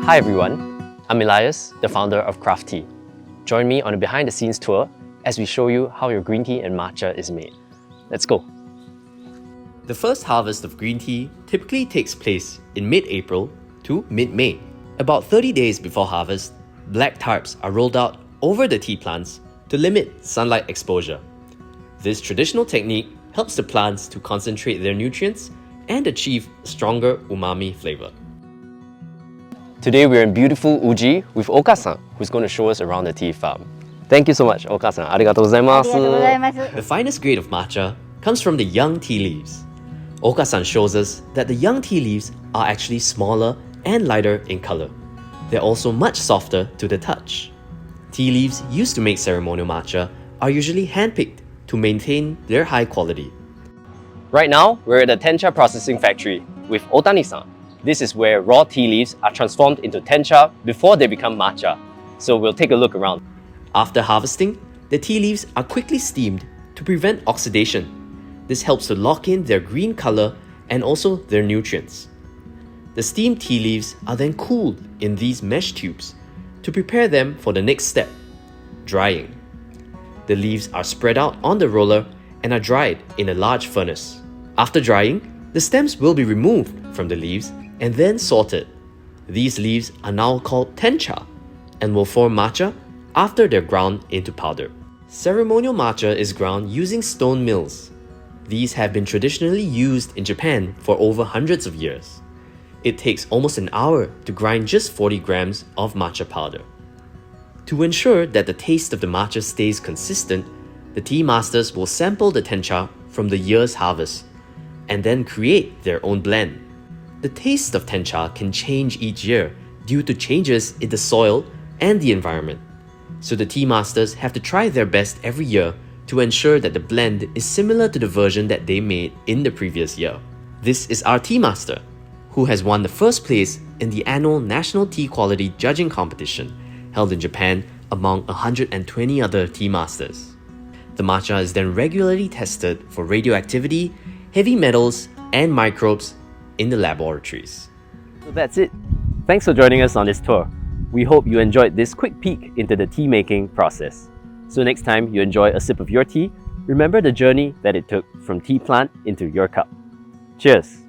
Hi everyone, I'm Elias, the founder of Crafti. Join me on a behind-the-scenes tour as we show you how your green tea and matcha is made. Let's go! The first harvest of green tea typically takes place in mid-April to mid-May. About 30 days before harvest, black tarps are rolled out over the tea plants to limit sunlight exposure. This traditional technique helps the plants to concentrate their nutrients and achieve stronger umami flavor. Today we're in beautiful Uji with Oka-san, who's going to show us around the tea farm. Thank you so much, Oka-san. Arigatou gozaimasu. The finest grade of matcha comes from the young tea leaves. Oka-san shows us that the young tea leaves are actually smaller and lighter in color. They're also much softer to the touch. Tea leaves used to make ceremonial matcha are usually handpicked to maintain their high quality. Right now, we're at the tencha processing factory with Otani-san. This is where raw tea leaves are transformed into tencha before they become matcha. So we'll take a look around. After harvesting, the tea leaves are quickly steamed to prevent oxidation. This helps to lock in their green color and also their nutrients. The steamed tea leaves are then cooled in these mesh tubes to prepare them for the next step, drying. The leaves are spread out on the roller and are dried in a large furnace. After drying, the stems will be removed from the leaves and then sorted. These leaves are now called tencha and will form matcha after they're ground into powder. Ceremonial matcha is ground using stone mills. These have been traditionally used in Japan for over hundreds of years. It takes almost an hour to grind just 40 grams of matcha powder. To ensure that the taste of the matcha stays consistent, the tea masters will sample the tencha from the year's harvest and then create their own blend. The taste of tencha can change each year due to changes in the soil and the environment. So the tea masters have to try their best every year to ensure that the blend is similar to the version that they made in the previous year. This is our tea master, who has won the first place in the annual National Tea Quality Judging Competition held in Japan among 120 other tea masters. The matcha is then regularly tested for radioactivity, heavy metals, and microbes in the laboratories. So that's it. Thanks for joining us on this tour. We hope you enjoyed this quick peek into the tea making process. So next time you enjoy a sip of your tea, remember the journey that it took from tea plant into your cup. Cheers!